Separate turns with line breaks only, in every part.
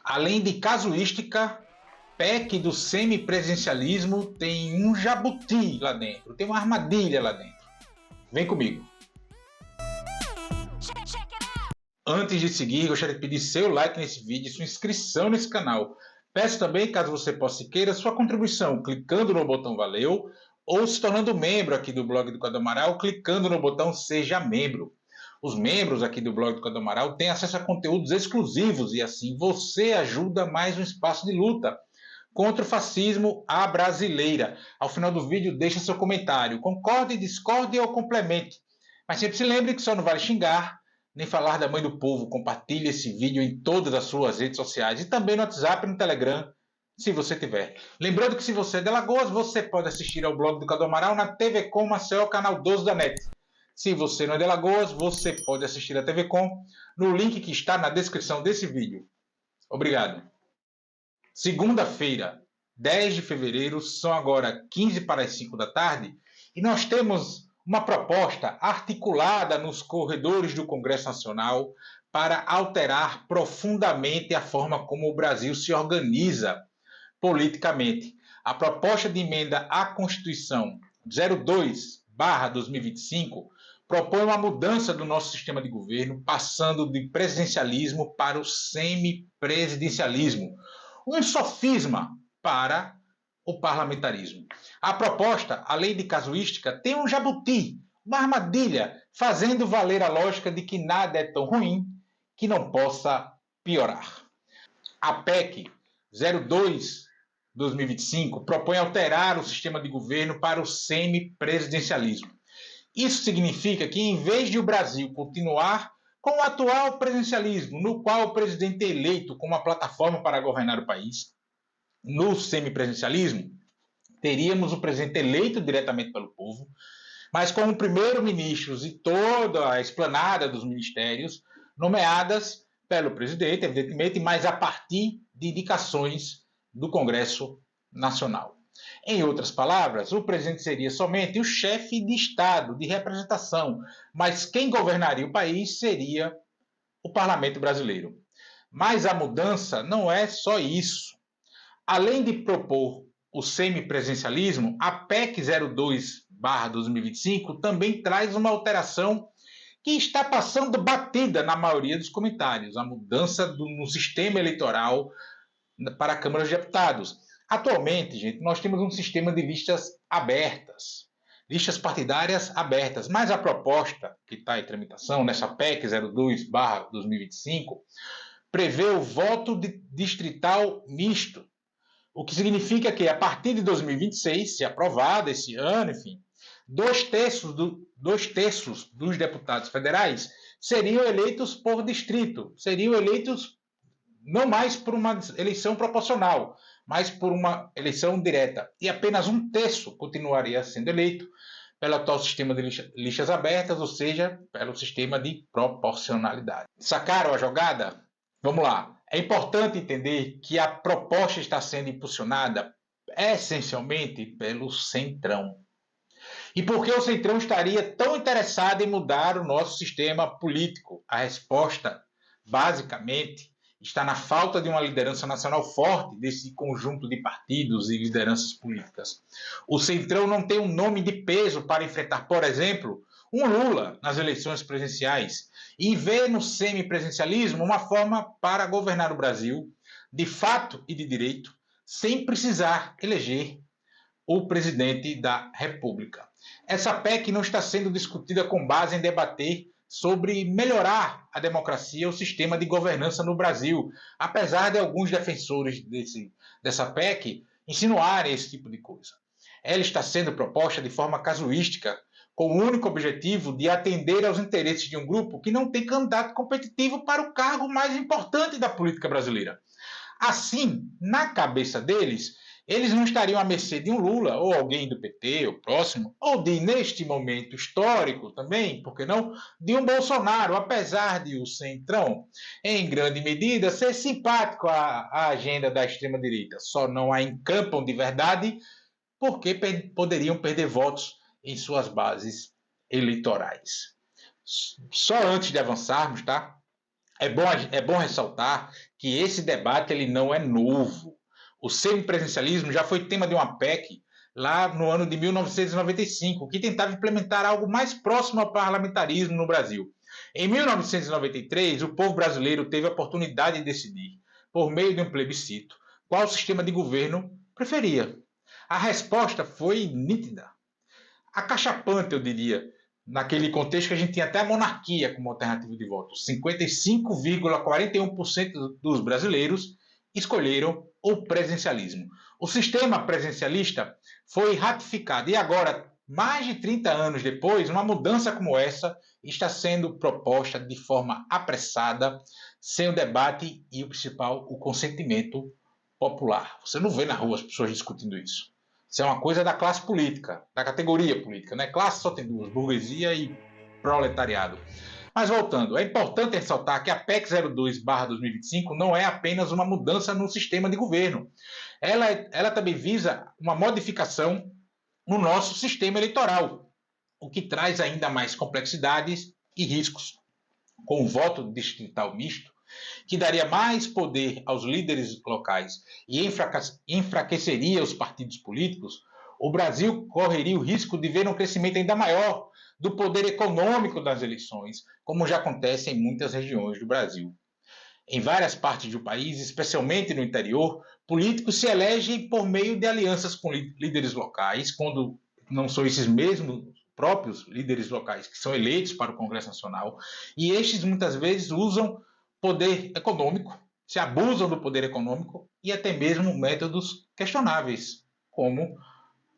Além de casuística, PEC do semipresidencialismo tem um jabuti lá dentro, tem uma armadilha lá dentro. Vem comigo. Antes de seguir, gostaria de pedir seu like nesse vídeo e sua inscrição nesse canal. Peço também, caso você possa e queira, sua contribuição clicando no botão Valeu ou se tornando membro aqui do blog do Cadu Amaral, clicando no botão Seja Membro. Os membros aqui do blog do Cadu Amaral têm acesso a conteúdos exclusivos e assim você ajuda mais um espaço de luta contra o fascismo à brasileira. Ao final do vídeo, deixa seu comentário. Concorde, discorde ou complemente. Mas sempre se lembre que só não vale xingar, nem falar da mãe do povo. Compartilhe esse vídeo em todas as suas redes sociais e também no WhatsApp e no Telegram, se você tiver. Lembrando que se você é de Alagoas, você pode assistir ao blog do Cadu Amaral na TV Com Maceió, canal 12 da NET. Se você não é de Alagoas, você pode assistir a TV Com no link que está na descrição desse vídeo. Obrigado. Segunda-feira, 10 de fevereiro, são agora 15 para as 5 da tarde e nós temos uma proposta articulada nos corredores do Congresso Nacional para alterar profundamente a forma como o Brasil se organiza politicamente. A proposta de emenda à Constituição 02/2025 propõe uma mudança do nosso sistema de governo, passando de presidencialismo para o semipresidencialismo, um sofisma para o parlamentarismo. A proposta, além de casuística, tem um jabuti, uma armadilha, fazendo valer a lógica de que nada é tão ruim que não possa piorar. A PEC 02/2025 propõe alterar o sistema de governo para o semipresidencialismo. Isso significa que, em vez de o Brasil continuar com o atual presidencialismo, no qual o presidente é eleito como uma plataforma para governar o país, no semipresidencialismo, teríamos o presidente eleito diretamente pelo povo, mas com primeiro-ministros e toda a esplanada dos ministérios nomeadas pelo presidente, evidentemente, mas a partir de indicações do Congresso Nacional. Em outras palavras, o presidente seria somente o chefe de Estado, de representação, mas quem governaria o país seria o parlamento brasileiro. Mas a mudança não é só isso. Além de propor o semipresidencialismo, a PEC 02/2025 também traz uma alteração que está passando batida na maioria dos comentários, a mudança no sistema eleitoral para a Câmara dos Deputados. Atualmente, gente, nós temos um sistema de listas abertas, listas partidárias abertas, mas a proposta que está em tramitação nessa PEC 02/2025 prevê o voto distrital misto, o que significa que, a partir de 2026, se aprovada esse ano, enfim, dois terços dos deputados federais seriam eleitos por distrito, seriam eleitos não mais por uma eleição proporcional, mas por uma eleição direta. E apenas um terço continuaria sendo eleito pelo atual sistema de listas abertas, ou seja, pelo sistema de proporcionalidade. Sacaram a jogada? Vamos lá. É importante entender que a proposta está sendo impulsionada essencialmente pelo Centrão. E por que o Centrão estaria tão interessado em mudar o nosso sistema político? A resposta, basicamente, está na falta de uma liderança nacional forte desse conjunto de partidos e lideranças políticas. O Centrão não tem um nome de peso para enfrentar, por exemplo, um Lula nas eleições presidenciais e vê no semipresidencialismo uma forma para governar o Brasil, de fato e de direito, sem precisar eleger o presidente da República. Essa PEC não está sendo discutida com base em debater sobre melhorar a democracia, o sistema de governança no Brasil, apesar de alguns defensores dessa PEC insinuarem esse tipo de coisa. Ela está sendo proposta de forma casuística, com o único objetivo de atender aos interesses de um grupo que não tem candidato competitivo para o cargo mais importante da política brasileira. Assim, na cabeça deles, eles não estariam à mercê de um Lula, ou alguém do PT, ou próximo, ou de, neste momento histórico também, por que não, de um Bolsonaro, apesar de o Centrão, em grande medida, ser simpático à agenda da extrema-direita. Só não a encampam de verdade porque poderiam perder votos em suas bases eleitorais. Só antes de avançarmos, tá? É bom ressaltar que esse debate ele não é novo. O semipresencialismo já foi tema de uma PEC lá no ano de 1995, que tentava implementar algo mais próximo ao parlamentarismo no Brasil. Em 1993, o povo brasileiro teve a oportunidade de decidir, por meio de um plebiscito, qual sistema de governo preferia. A resposta foi nítida. Acachapante, eu diria, naquele contexto que a gente tinha até a monarquia como alternativa de voto. 55,41% dos brasileiros escolheram o presencialismo. O sistema presencialista foi ratificado e agora, mais de 30 anos depois, uma mudança como essa está sendo proposta de forma apressada, sem o debate e o principal, o consentimento popular. Você não vê na rua as pessoas discutindo isso. Isso é uma coisa da classe política, da categoria política, né? Classe só tem duas, burguesia e proletariado. Mas voltando, é importante ressaltar que a PEC 02/2025 não é apenas uma mudança no sistema de governo. Ela também visa uma modificação no nosso sistema eleitoral, o que traz ainda mais complexidades e riscos. Com o voto distrital misto, que daria mais poder aos líderes locais e enfraqueceria os partidos políticos, o Brasil correria o risco de ver um crescimento ainda maior do poder econômico das eleições, como já acontece em muitas regiões do Brasil. Em várias partes do país, especialmente no interior, políticos se elegem por meio de alianças com líderes locais, quando não são esses mesmos próprios líderes locais que são eleitos para o Congresso Nacional, e estes muitas vezes usam poder econômico, se abusam do poder econômico e até mesmo métodos questionáveis, como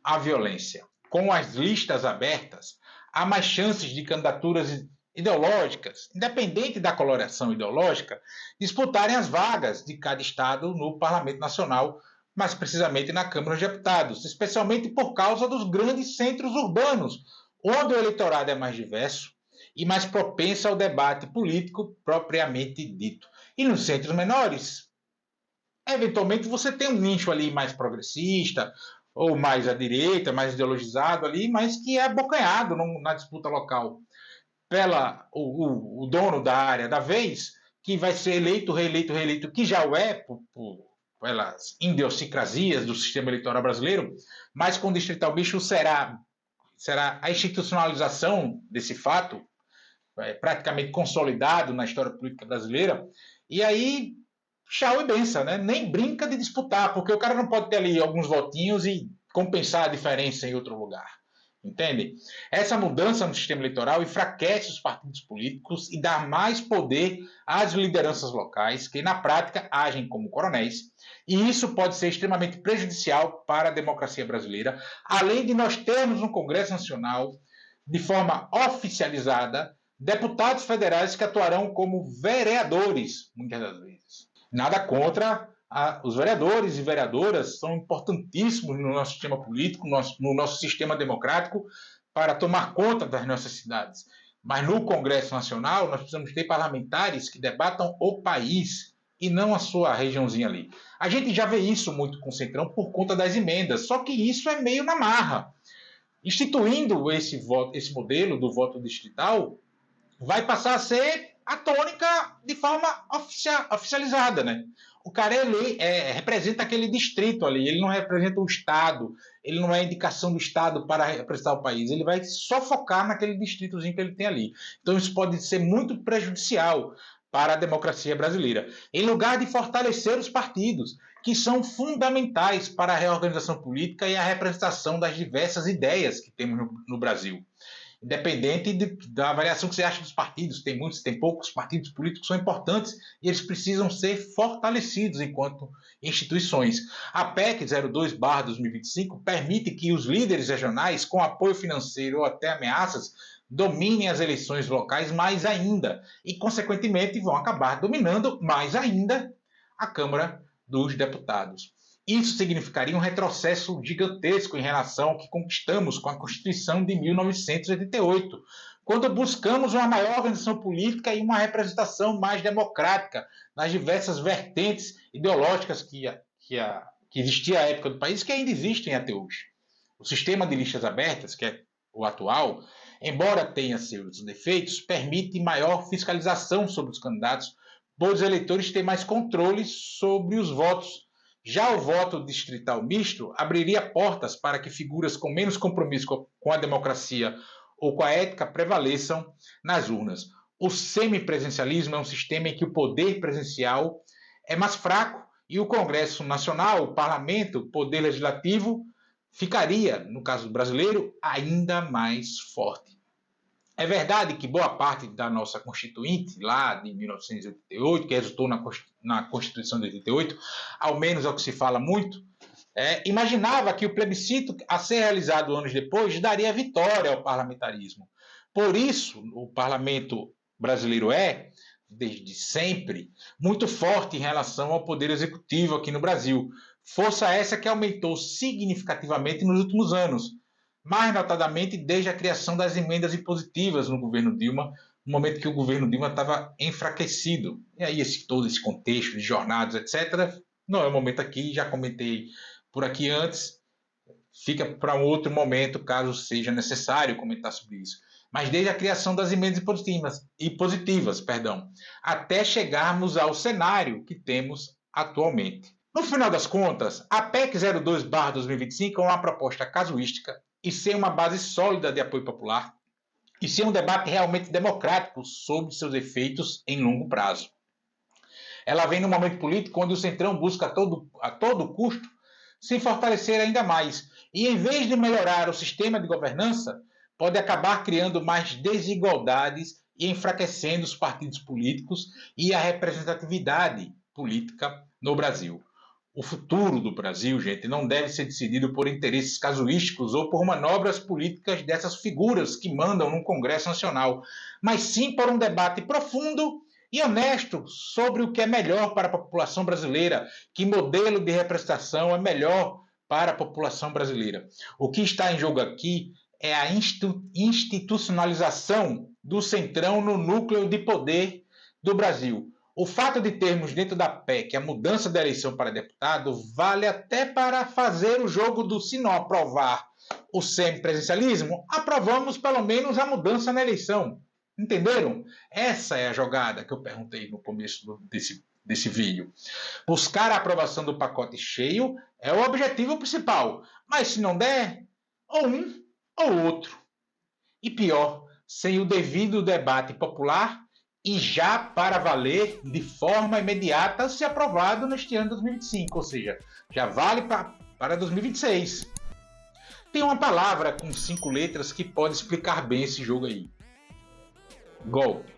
a violência. Com as listas abertas, há mais chances de candidaturas ideológicas, independente da coloração ideológica, disputarem as vagas de cada estado no Parlamento Nacional, mais precisamente na Câmara dos Deputados, especialmente por causa dos grandes centros urbanos, onde o eleitorado é mais diverso e mais propenso ao debate político propriamente dito. E nos centros menores, eventualmente você tem um nicho ali mais progressista, ou mais à direita, mais ideologizado ali, mas que é abocanhado na disputa local pela o dono da área da vez, que vai ser eleito, reeleito, que já o é pelas idiosincrasias do sistema eleitoral brasileiro, mas com o distrital bicho será a institucionalização desse fato, praticamente consolidado na história política brasileira, e aí tchau e benção, né? Nem brinca de disputar, porque o cara não pode ter ali alguns votinhos e compensar a diferença em outro lugar. Entende? Essa mudança no sistema eleitoral enfraquece os partidos políticos e dá mais poder às lideranças locais, que na prática agem como coronéis, e isso pode ser extremamente prejudicial para a democracia brasileira, além de nós termos no Congresso Nacional, de forma oficializada, deputados federais que atuarão como vereadores, muitas das vezes. Nada contra os vereadores e vereadoras, são importantíssimos no nosso sistema político, no nosso sistema democrático, para tomar conta das nossas cidades. Mas no Congresso Nacional, nós precisamos ter parlamentares que debatam o país e não a sua regiãozinha ali. A gente já vê isso muito com o Centrão por conta das emendas, só que isso é meio na marra. Instituindo esse modelo do voto distrital, vai passar a ser a tônica de forma oficializada, né? O cara representa aquele distrito ali, ele não representa o Estado, ele não é indicação do Estado para representar o país, ele vai só focar naquele distritozinho que ele tem ali. Então isso pode ser muito prejudicial para a democracia brasileira. Em lugar de fortalecer os partidos, que são fundamentais para a reorganização política e a representação das diversas ideias que temos no Brasil. Independente da avaliação que você acha dos partidos, tem muitos, tem poucos, partidos políticos são importantes e eles precisam ser fortalecidos enquanto instituições. A PEC 02/2025 permite que os líderes regionais, com apoio financeiro ou até ameaças, dominem as eleições locais mais ainda e, consequentemente, vão acabar dominando mais ainda a Câmara dos Deputados. Isso significaria um retrocesso gigantesco em relação ao que conquistamos com a Constituição de 1988, quando buscamos uma maior organização política e uma representação mais democrática nas diversas vertentes ideológicas que existia à época do país, que ainda existem até hoje. O sistema de listas abertas, que é o atual, embora tenha seus defeitos, permite maior fiscalização sobre os candidatos, os eleitores têm mais controle sobre os votos. Já o voto distrital misto abriria portas para que figuras com menos compromisso com a democracia ou com a ética prevaleçam nas urnas. O semipresencialismo é um sistema em que o poder presencial é mais fraco e o Congresso Nacional, o Parlamento, o Poder Legislativo, ficaria, no caso brasileiro, ainda mais forte. É verdade que boa parte da nossa Constituinte, lá de 1988, que resultou na Constituição de 88, ao menos é o que se fala muito, imaginava que o plebiscito a ser realizado anos depois daria vitória ao parlamentarismo. Por isso, o parlamento brasileiro desde sempre, muito forte em relação ao poder executivo aqui no Brasil. Força essa que aumentou significativamente nos últimos anos, mais notadamente desde a criação das emendas impositivas no governo Dilma, no momento que o governo Dilma estava enfraquecido. E aí todo esse contexto de jornadas, etc., não é o momento aqui, já comentei por aqui antes, fica para um outro momento, caso seja necessário comentar sobre isso. Mas desde a criação das emendas impositivas, até chegarmos ao cenário que temos atualmente. No final das contas, a PEC 02/2025 é uma proposta casuística e sem uma base sólida de apoio popular e sem um debate realmente democrático sobre seus efeitos em longo prazo. Ela vem num momento político onde o Centrão busca a todo custo se fortalecer ainda mais e, em vez de melhorar o sistema de governança, pode acabar criando mais desigualdades e enfraquecendo os partidos políticos e a representatividade política no Brasil. O futuro do Brasil, gente, não deve ser decidido por interesses casuísticos ou por manobras políticas dessas figuras que mandam no Congresso Nacional, mas sim por um debate profundo e honesto sobre o que é melhor para a população brasileira, que modelo de representação é melhor para a população brasileira. O que está em jogo aqui é a institucionalização do Centrão no núcleo de poder do Brasil. O fato de termos dentro da PEC a mudança da eleição para deputado vale até para fazer o jogo do se não aprovar o semipresencialismo, aprovamos pelo menos a mudança na eleição. Entenderam? Essa é a jogada que eu perguntei no começo desse vídeo. Buscar a aprovação do pacote cheio é o objetivo principal, mas se não der, ou um ou outro. E pior, sem o devido debate popular e já para valer de forma imediata se aprovado neste ano de 2025, ou seja, já vale para 2026. Tem uma palavra com 5 letras que pode explicar bem esse jogo aí. Golpe.